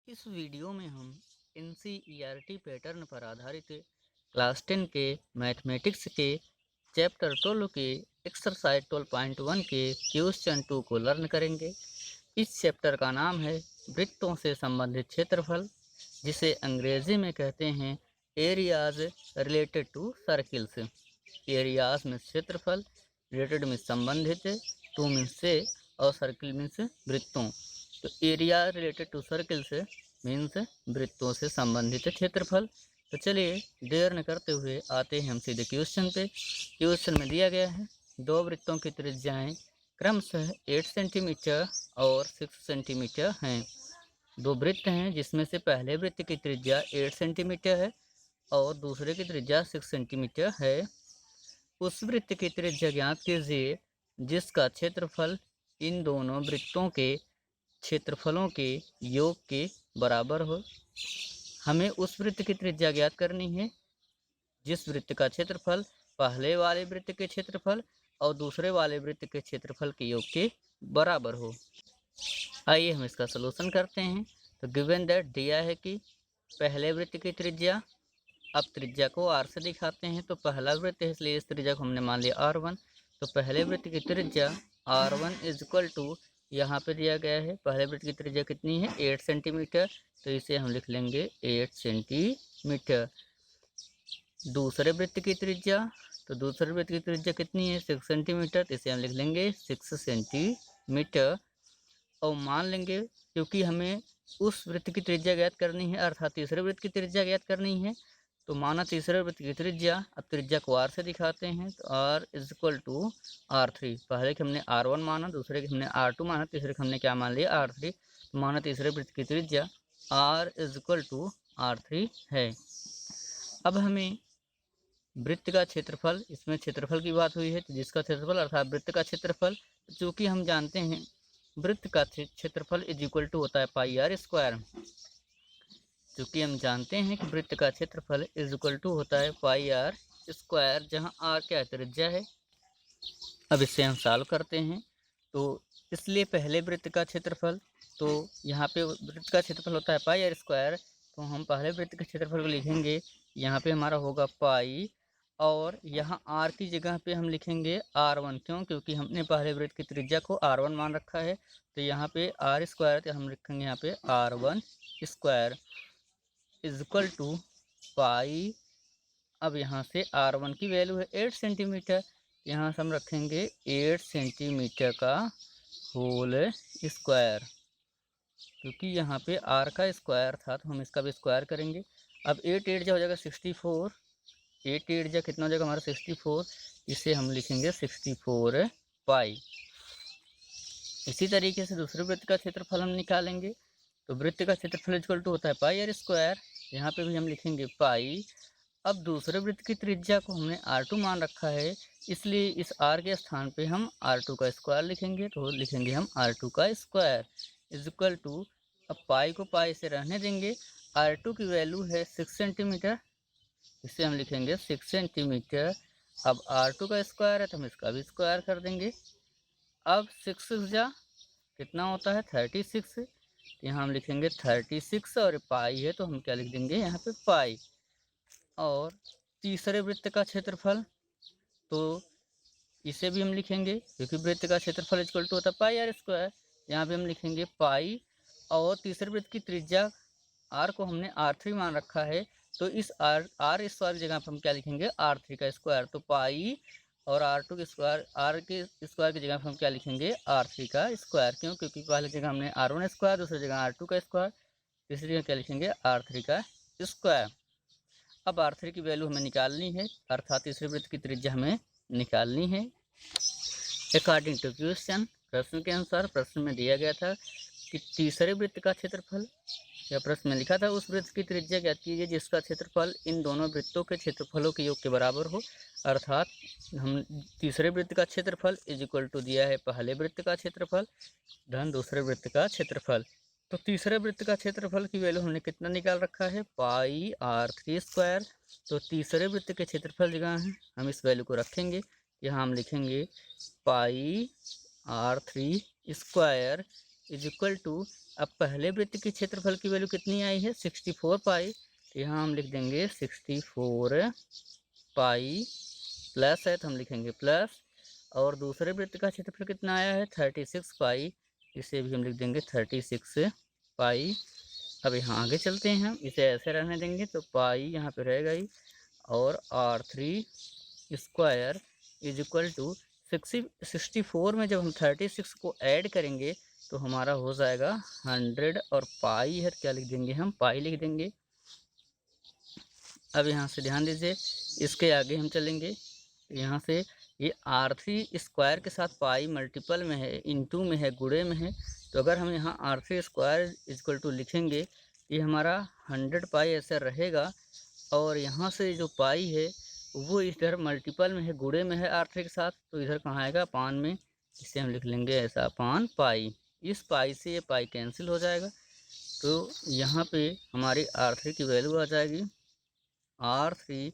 इस वीडियो में हम एनसीईआरटी पैटर्न पर आधारित क्लास 10 के मैथमेटिक्स के चैप्टर 12 के एक्सरसाइज 12.1 के क्वेश्चन 2 को लर्न करेंगे। इस चैप्टर का नाम है वृत्तों से संबंधित क्षेत्रफल, जिसे अंग्रेजी में कहते हैं areas related to circles. Areas में क्षेत्रफल, रिलेटेड में संबंधित, टू मीन्स से और सर्किल मीन्स वृत्तों। तो area related to circles means वृत्तों से संबंधित क्षेत्रफल। तो चलिए देर न करते हुए आते हैं हम सीधे क्वेश्चन पे। क्वेश्चन में दिया गया है दो वृत्तों की त्रिज्याएं क्रमशः 8 सेंटीमीटर और 6 सेंटीमीटर हैं। दो वृत्त हैं जिसमें से पहले वृत्त की त्रिज्या 8 सेंटीमीटर है और दूसरे की त्रिज्या 6 सेंटीमीटर है। उस वृत्त की त्रिज्या ज्ञात कीजिए जिसका क्षेत्रफल इन दोनों वृत्तों के क्षेत्रफलों के योग के बराबर हो। हमें उस वृत्त की त्रिज्या ज्ञात करनी है जिस वृत्त का क्षेत्रफल पहले वाले वृत्त के क्षेत्रफल और दूसरे वाले वृत्त के क्षेत्रफल के योग के बराबर हो। आइए हम इसका सलूशन करते हैं। तो गिवन दैट दिया है कि पहले वृत्त की त्रिज्या, अब त्रिज्या को r से दिखाते हैं। तो पहला वृत्त है इसलिए इस त्रिज्या को हमने मान लिया r1। तो पहले वृत्त की त्रिज्या r1 इज इक्वल टू, यहाँ पे दिया गया है पहले वृत्त की त्रिज्या कितनी है 8 सेंटीमीटर, तो इसे हम लिख लेंगे 8 सेंटीमीटर। दूसरे वृत्त की त्रिज्या, तो दूसरे वृत्त की त्रिज्या कितनी है 6 सेंटीमीटर, तो इसे हम लिख लेंगे 6 सेंटीमीटर। और मान लेंगे क्योंकि हमें उस वृत्त की त्रिज्या ज्ञात करनी है अर्थात तीसरे वृत्त की त्रिज्या ज्ञात करनी है, तो माना तीसरे वृत्त की त्रिज्या, अब त्रिज्या को r से दिखाते हैं। तो r is equal to r3। पहले के हमने r1 माना, दूसरे के हमने r2 माना, तीसरे के हमने क्या मान लिया r3। तो माना तीसरे वृत्त की त्रिज्या r is equal to r3 है। अब हमें वृत्त का क्षेत्रफल, इसमें क्षेत्रफल की बात हुई है तो जिसका क्षेत्रफल अर्थात वृत्त का क्षेत्रफल, चूँकि हम जानते हैं वृत्त का क्षेत्रफल इज इक्वल टू होता है पाई आर स्क्वायर। चूँकि हम जानते हैं कि वृत्त का क्षेत्रफल इज इक्वल टू होता है पाई आर स्क्वायर, जहाँ आर क्या है त्रिज्या है। अब इससे हम सॉल्व करते हैं। तो इसलिए पहले वृत्त का क्षेत्रफल, तो यहाँ पे वृत्त का क्षेत्रफल होता है पाई आर स्क्वायर, तो हम पहले वृत्त के क्षेत्रफल को लिखेंगे, यहाँ पे हमारा होगा पाई और यहाँ आर की जगह पे हम लिखेंगे r1। क्यों? क्योंकि हमने पहले वृत्त की त्रिज्या को r1 मान रखा है। तो यहाँ पे r स्क्वायर, तो हम लिखेंगे यहाँ पे r1 square is equal to pi. अब यहाँ से r1 की वैल्यू है 8 सेंटीमीटर, यहाँ से हम रखेंगे 8 सेंटीमीटर का होल स्क्वायर, क्योंकि यहाँ पे r का स्क्वायर था तो हम इसका भी स्क्वायर करेंगे। अब 8 8 जा हो जाएगा 64, 8 8 जा कितना हो जाएगा हमारा 64, इसे हम लिखेंगे 64 पाई। इसी तरीके से दूसरे वृत्त का क्षेत्रफल हम निकालेंगे। तो वृत्त का क्षेत्रफल इक्वल टू होता है पाई आर स्क्वायर, यहाँ पे भी हम लिखेंगे पाई। अब दूसरे वृत्त की त्रिज्या को हमने r2 मान रखा है, इसलिए इस r के स्थान पे हम r2 का स्क्वायर लिखेंगे। तो लिखेंगे हम r2 का स्क्वायर इज इक्वल टू, अब पाई को पाई से रहने देंगे, r2 की वैल्यू है 6 सेंटीमीटर, इसे हम लिखेंगे 6 सेंटीमीटर। अब r2 का स्क्वायर है तो हम इसका भी स्क्वायर कर देंगे। अब 6 जा कितना होता है 36, तो यहाँ हम लिखेंगे 36 और पाई है तो हम क्या लिख देंगे यहाँ पे पाई। और तीसरे वृत्त का क्षेत्रफल, तो इसे भी हम लिखेंगे क्योंकि वृत्त का क्षेत्रफल इक्वल टू होता है पाई आर स्क्वायर, यहाँ पे हम लिखेंगे पाई। और तीसरे वृत्त की त्रिज्या r को हमने r3 मान रखा है, तो इस r स्क्वायर की जगह पर हम क्या लिखेंगे r3 का स्क्वायर। तो पाई और r2 के स्क्वायर, r के स्क्वायर की जगह पर हम क्या लिखेंगे r3 का स्क्वायर। क्यों? क्योंकि पहले जगह हमने r1 स्क्वायर, दूसरी जगह r2 का स्क्वायर, तीसरी जगह क्या लिखेंगे r3 का स्क्वायर। अब r3 की वैल्यू हमें निकालनी है अर्थात तीसरे वृत्त की त्रिज्या हमें निकालनी है। अकॉर्डिंग टू क्वेश्चन, प्रश्न के अनुसार प्रश्न में दिया गया था कि तीसरे वृत्त का क्षेत्रफल, या प्रश्न में लिखा था उस वृत्त की त्रिज्या ज्ञात कीजिए जिसका क्षेत्रफल इन दोनों वृत्तों के क्षेत्रफलों के योग के बराबर हो। अर्थात हम तीसरे वृत्त का क्षेत्रफल इज इक्वल टू दिया है पहले वृत्त का क्षेत्रफल धन दूसरे वृत्त का क्षेत्रफल। तो तीसरे वृत्त का क्षेत्रफल की वैल्यू हमने कितना निकाल रखा है पाई r3 स्क्वायर। तो तीसरे वृत्त के क्षेत्रफल जगह है हम इस वैल्यू को रखेंगे, यहाँ हम लिखेंगे pi r3 square is equal to, अब पहले वृत्त की क्षेत्रफल की वैल्यू कितनी आई है 64 पाई, तो यहाँ हम लिख देंगे 64 पाई प्लस है तो हम लिखेंगे प्लस, और दूसरे वृत्त का क्षेत्रफल कितना आया है 36 पाई, इसे भी हम लिख देंगे 36 पाई। अब यहाँ आगे चलते हैं, हम इसे ऐसे रहने देंगे तो पाई यहाँ पे रहेगा ही, और R3 square is equal to 64 में जब हम 36 को ऐड करेंगे तो हमारा हो जाएगा 100, और पाई है क्या लिख देंगे हम पाई लिख देंगे। अब यहाँ से ध्यान दीजिए, इसके आगे हम चलेंगे, यहाँ से ये R3 स्क्वायर के साथ पाई मल्टीपल में है, इनटू में है, गुणे में है, तो अगर हम यहाँ R3 स्क्वायर इक्वल टू लिखेंगे ये हमारा 100 पाई ऐसा रहेगा, और यहाँ से जो पाई है वो इधर मल्टीपल में है, गुणे में है R3 के साथ, तो इधर कहाँ आएगा पान में, इसे हम लिख लेंगे ऐसा पान पाई। इस पाई से ये पाई कैंसिल हो जाएगा, तो यहाँ पे हमारी R3 की वैल्यू आ जाएगी R3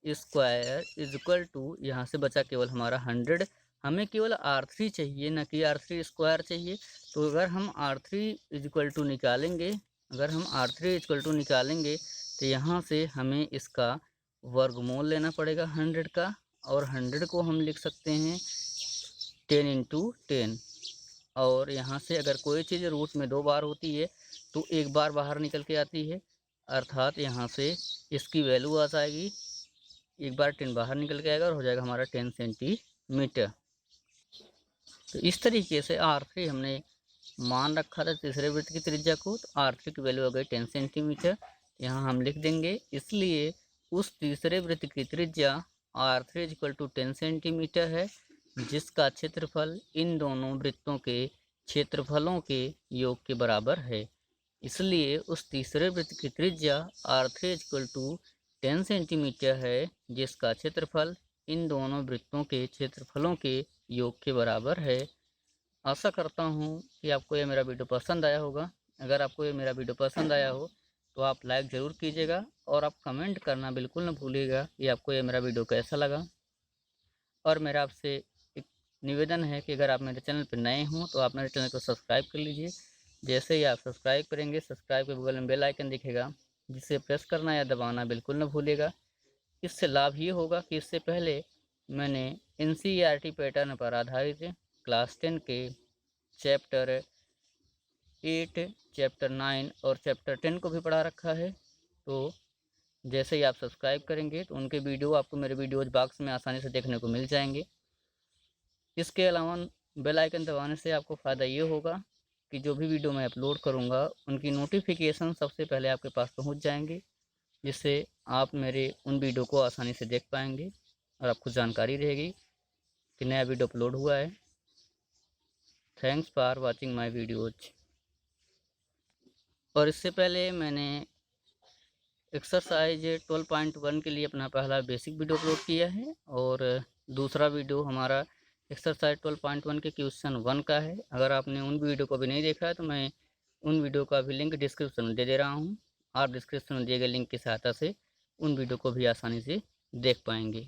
square is equal to, यहाँ से बचा केवल हमारा 100, हमें केवल R3 चाहिए ना कि R3 स्क्वायर चाहिए, तो अगर हम R3 इज इक्वल टू निकालेंगे, अगर हम R3 इक्वल टू निकालेंगे तो यहाँ से हमें इसका वर्गमूल लेना पड़ेगा 100 का, और 100 को हम लिख सकते हैं 10 इंटू 10, और यहाँ से अगर कोई चीज़ रूट में 2 बार होती है तो एक बार बाहर निकल के आती है, अर्थात यहाँ से इसकी वैल्यू आ जाएगी, एक बार 10 बाहर निकल के आएगा और हो जाएगा हमारा 10 सेंटीमीटर। तो इस तरीके से R3 हमने मान रखा था तीसरे वृत्त की त्रिज्या को, तो R3 की वैल्यू आ गई 10 सेंटीमीटर, यहाँ हम लिख देंगे, इसलिए उस तीसरे वृत्त की त्रिज्या R3 इक्वल टू 10 सेंटीमीटर है, जिसका क्षेत्रफल इन दोनों वृत्तों के क्षेत्रफलों के योग के बराबर है। इसलिए उस तीसरे वृत्त की त्रिज्या R3 इक्वल टू 10 सेंटीमीटर है, जिसका क्षेत्रफल इन दोनों वृत्तों के क्षेत्रफलों के योग के बराबर है। आशा करता हूँ कि आपको ये मेरा वीडियो पसंद आया होगा। अगर आपको ये मेरा वीडियो पसंद आया हो तो आप लाइक ज़रूर कीजिएगा, और आप कमेंट करना बिल्कुल न भूलिएगा कि आपको ये मेरा वीडियो कैसा लगा। और मेरा आपसे एक निवेदन है कि अगर आप मेरे चैनल पर नए हों तो आप मेरे चैनल को सब्सक्राइब कर लीजिए। जैसे ही आप सब्सक्राइब करेंगे, सब्सक्राइब के बगल में बेल आइकन दिखेगा, जिसे प्रेस करना या दबाना बिल्कुल न भूलिएगा। इससे लाभ ये होगा कि इससे पहले मैंने NCERT पैटर्न पर आधारित क्लास 10 के चैप्टर 8, चैप्टर 9 और चैप्टर 10 को भी पढ़ा रखा है। तो जैसे ही आप सब्सक्राइब करेंगे तो उनके वीडियो आपको मेरे वीडियोज बॉक्स में आसानी से देखने को मिल जाएंगे। इसके अलावा बेल आइकन दबाने से आपको फ़ायदा ये होगा कि जो भी वीडियो मैं अपलोड करूँगा उनकी नोटिफिकेशन सबसे पहले आपके पास पहुँच जाएंगे, जिससे आप मेरे उन वीडियो को आसानी से देख पाएंगे और आपको जानकारी रहेगी कि नया वीडियो अपलोड हुआ है। Thanks for watching my videos. और इससे पहले मैंने एक्सरसाइज 12.1 के लिए अपना पहला बेसिक वीडियो अपलोड किया है, और दूसरा वीडियो हमारा एक्सरसाइज 12.1 के क्वेश्चन 1 का है। अगर आपने उन वीडियो को भी नहीं देखा है तो मैं उन वीडियो का भी लिंक डिस्क्रिप्शन में दे रहा हूँ। आप डिस्क्रिप्शन में दिए गए लिंक की सहायता से उन वीडियो को भी आसानी से देख पाएंगे।